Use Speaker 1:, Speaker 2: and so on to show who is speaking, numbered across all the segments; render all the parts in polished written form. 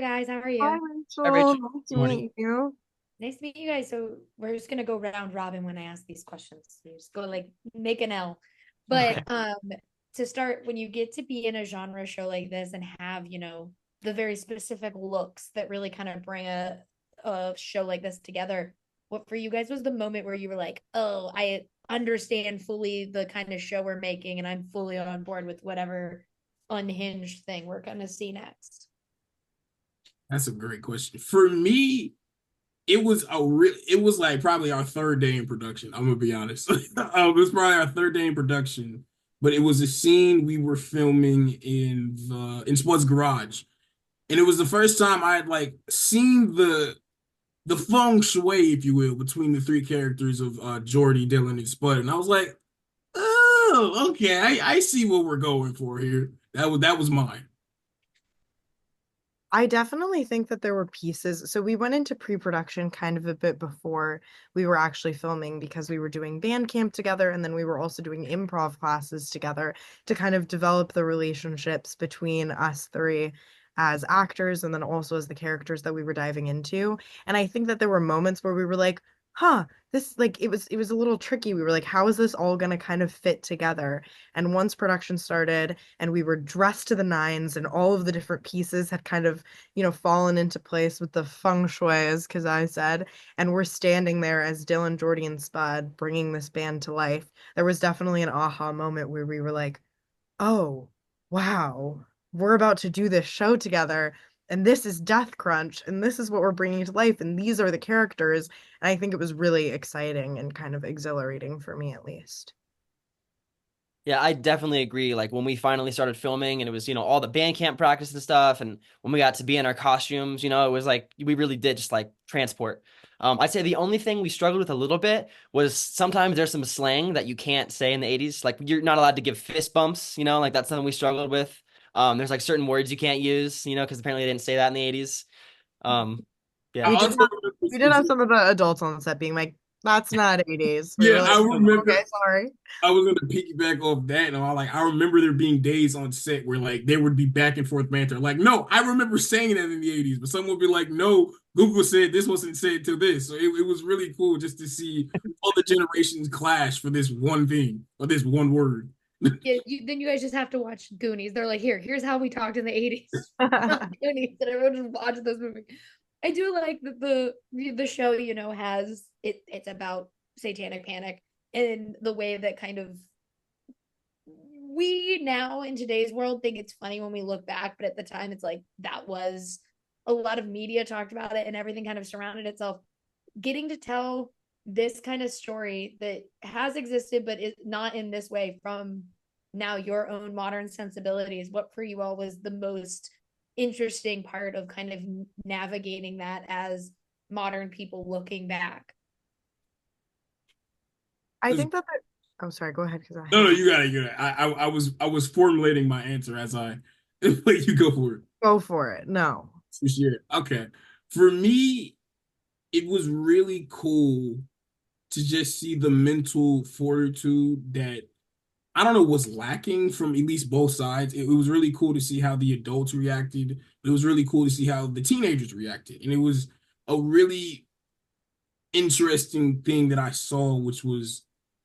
Speaker 1: guys, how are
Speaker 2: Hi,
Speaker 1: you?
Speaker 3: Hi,
Speaker 2: Rachel.
Speaker 3: Rachel.
Speaker 2: Nice to
Speaker 3: Morning.
Speaker 2: meet you.
Speaker 1: Nice to meet you guys. So we're just gonna go round robin when I ask these questions. So just go like make an L. But
Speaker 3: Okay.
Speaker 1: to start, when you get to be in a genre show like this and have, the very specific looks that really kind of bring a show like this together, what for you guys was the moment where you were like, oh, I understand fully the kind of show we're making and I'm fully on board with whatever unhinged thing we're gonna see next?
Speaker 3: That's a great question. For me, it was like probably our third day in production. I'm gonna be honest. It was probably our third day in production, but it was a scene we were filming in Spud's garage. And it was the first time I had like seen the feng shui, if you will, between the three characters of Jordy, Dylan, and Spud. And I was like, oh, okay, I see what we're going for here. That was mine.
Speaker 2: I definitely think that there were pieces. So we went into pre-production kind of a bit before we were actually filming because we were doing band camp together and then we were also doing improv classes together to kind of develop the relationships between us three as actors and then also as the characters that we were diving into. And I think that there were moments where we were like, huh, this like it was a little tricky. We were like, how is this all going to kind of fit together? And once production started and we were dressed to the nines and all of the different pieces had kind of fallen into place with the feng shui, as Kezii said. And we're standing there as Dylan, Jordy, and Spud bringing this band to life. There was definitely an aha moment where we were like, oh, wow, we're about to do this show together. And this is Death Crunch, and this is what we're bringing to life, and these are the characters. And I think it was really exciting and kind of exhilarating for me, at least.
Speaker 4: Yeah, I definitely agree. Like when we finally started filming and it was, all the band camp practice and stuff, and when we got to be in our costumes, it was like we really did just like transport. I'd say the only thing we struggled with a little bit was sometimes there's some slang that you can't say in the 80s. Like you're not allowed to give fist bumps, like that's something we struggled with. There's like certain words you can't use, because apparently they didn't say that in the 80s. Um,
Speaker 3: I
Speaker 4: yeah.
Speaker 2: We did
Speaker 3: also
Speaker 2: have
Speaker 3: remember
Speaker 2: we did have some of the adults on set being like, "That's not 80s." We
Speaker 3: yeah,
Speaker 2: were like,
Speaker 3: I
Speaker 2: "Okay,
Speaker 3: remember
Speaker 2: sorry."
Speaker 3: I was gonna piggyback off that, and I remember there being days on set where like there would be back and forth banter. Like, no, I remember saying that in the '80s, but someone would be like, no, Google said this wasn't said to this. So it was really cool just to see all the generations clash for this one thing or this one word.
Speaker 1: Yeah, then you guys just have to watch Goonies. They're like, here's how we talked in the 80s. Goonies, and everyone just watched this movie. I do like that the show, has it's about satanic panic and the way that kind of we now in today's world think it's funny when we look back, but at the time it's like that was a lot of media talked about it and everything kind of surrounded itself. Getting to tell this kind of story that has existed but is not in this way from now your own modern sensibilities, what for you all was the most interesting part of kind of navigating that as modern people looking back?
Speaker 2: I
Speaker 3: 'Cause-
Speaker 2: think that oh, sorry, go ahead, because
Speaker 3: no, no, you got it. You got it. I was formulating my answer as I let you go for it.
Speaker 2: go for it. No.
Speaker 3: For sure. Okay. For me, it was really cool to just see the mental fortitude that I don't know was lacking from at least both sides. It was really cool to see how the adults reacted. It was really cool to see how the teenagers reacted. And it was a really interesting thing that I saw, which was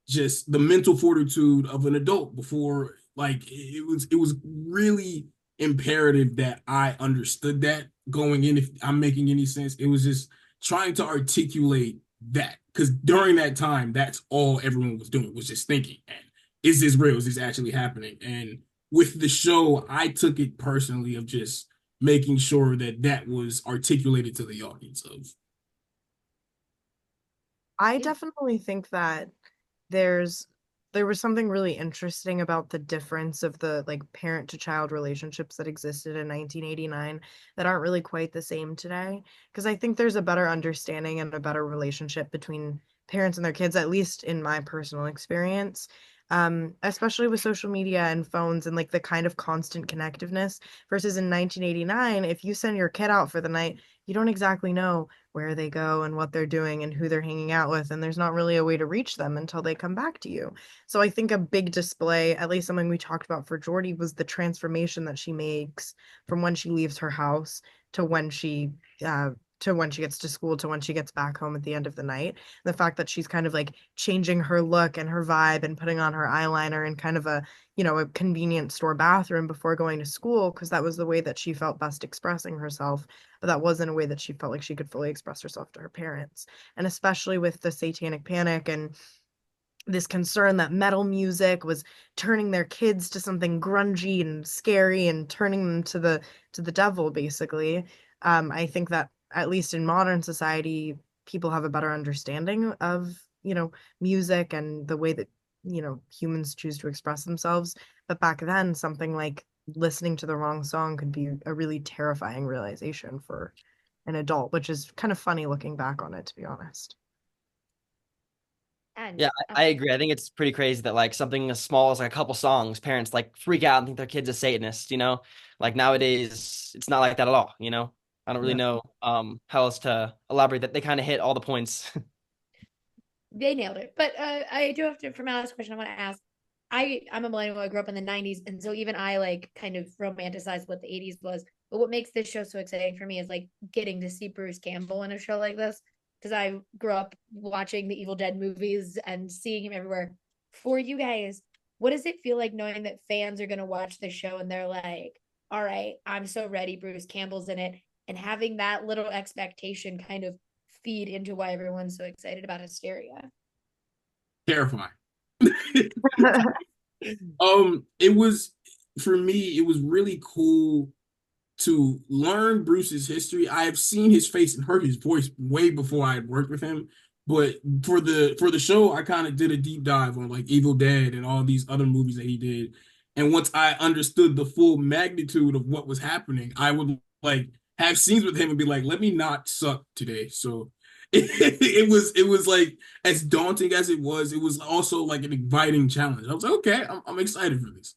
Speaker 3: just the mental fortitude of an adult before like it was really imperative that I understood that going in, if I'm making any sense. It was just trying to articulate that because during that time that's all everyone was doing was just thinking, and is this real, is this actually happening? And with the show I took it personally of just making sure that that was articulated to the audience of
Speaker 2: I
Speaker 1: Yeah.
Speaker 2: definitely think that there's there was something really interesting about the difference of the like parent to child relationships that existed in 1989 that aren't really quite the same today, because I think there's a better understanding and a better relationship between parents and their kids, at least in my personal experience. Especially with social media and phones and like the kind of constant connectiveness versus in 1989, if you send your kid out for the night, you don't exactly know where they go and what they're doing and who they're hanging out with, and there's not really a way to reach them until they come back to you. So I think a big display, at least something we talked about for Jordy, was the transformation that she makes from when she leaves her house to when she to when she gets to school to when she gets back home at the end of the night. The fact that she's kind of like changing her look and her vibe and putting on her eyeliner in kind of a, you know, a convenience store bathroom before going to school, because that was the way that she felt best expressing herself, but that wasn't a way that she felt like she could fully express herself to her parents. And especially with the Satanic Panic and this concern that metal music was turning their kids to something grungy and scary and turning them to the devil, basically. I think that at least in modern society, people have a better understanding of, you know, music and the way that, you know, humans choose to express themselves. But back then, something like listening to the wrong song could be a really terrifying realization for an adult, which is kind of funny looking back on it, to be honest.
Speaker 1: And
Speaker 4: Yeah, I agree. I think it's pretty crazy that like something as small as like a couple songs, parents like freak out and think their kid's a Satanist, you know? Like nowadays, it's not like that at all, you know? I don't really
Speaker 2: Yeah.
Speaker 4: know how else to elaborate that. They kind of hit all the points.
Speaker 1: they nailed it. But I do have to, for my last question, I want to ask. I'm a millennial. I grew up in the '90s, and so even I like kind of romanticize what the '80s was. But what makes this show so exciting for me is like getting to see Bruce Campbell in a show like this, because I grew up watching the Evil Dead movies and seeing him everywhere. For you guys, what does it feel like knowing that fans are going to watch the show and they're like, "All right, I'm so ready. Bruce Campbell's in it," and having that little expectation kind of feed into why everyone's so excited about Hysteria.
Speaker 3: Terrifying. It was, for me, it was really cool to learn Bruce's history. I have seen his face and heard his voice way before I had worked with him. But for the show, I kind of did a deep dive on like Evil Dead and all these other movies that he did. And once I understood the full magnitude of what was happening, I would like have scenes with him and be like, let me not suck today. So it was like, as daunting as it was also like an inviting challenge. I was like, okay, I'm excited for this.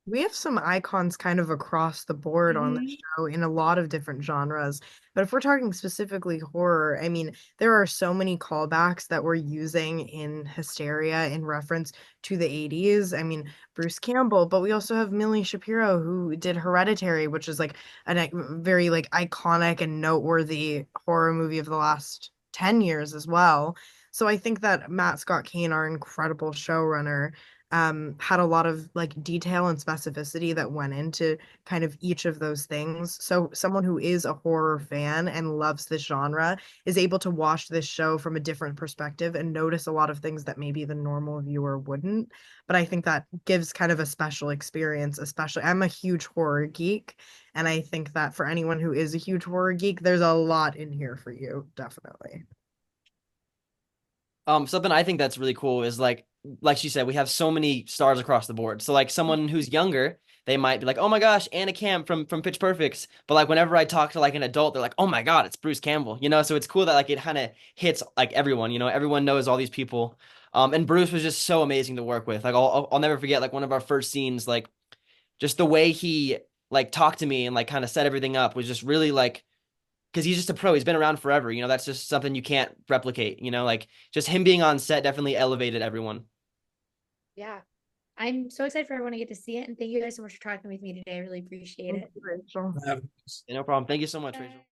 Speaker 2: We have some icons kind of across the board on the
Speaker 1: Mhm.
Speaker 2: show in a lot of different genres. But if we're talking specifically horror, I mean, there are so many callbacks that we're using in Hysteria in reference to the 80s. I mean, Bruce Campbell, but we also have Millie Shapiro who did Hereditary, which is like a very like iconic and noteworthy horror movie of the last 10 years as well. So I think that Matt Scott Kane, our incredible showrunner, had a lot of like detail and specificity that went into kind of each of those things. So someone who is a horror fan and loves this genre is able to watch this show from a different perspective and notice a lot of things that maybe the normal viewer wouldn't. But I think that gives kind of a special experience, especially I'm a huge horror geek, and I think that for anyone who is a huge horror geek, there's a lot in here for you, definitely.
Speaker 4: Something I think that's really cool is like she said, we have so many stars across the board. So like someone who's younger, they might be like, "Oh my gosh, Anna Camp from Pitch Perfect." But like whenever I talk to like an adult, they're like, "Oh my God, it's Bruce Campbell." You know, so it's cool that like it kind of hits like everyone. You know, everyone knows all these people. And Bruce was just so amazing to work with. Like I'll never forget like one of our first scenes, like just the way he like talked to me and like kind of set everything up was just really like because he's just a pro. He's been around forever. You know, that's just something you can't replicate. You know, like just him being on set definitely elevated everyone.
Speaker 1: Yeah. I'm so excited for everyone to get to see it. And thank you guys so much for talking with me today. I really appreciate
Speaker 2: Thank
Speaker 1: it.
Speaker 2: you, Rachel.
Speaker 4: No problem. Thank you so much, Rachel.
Speaker 1: Bye.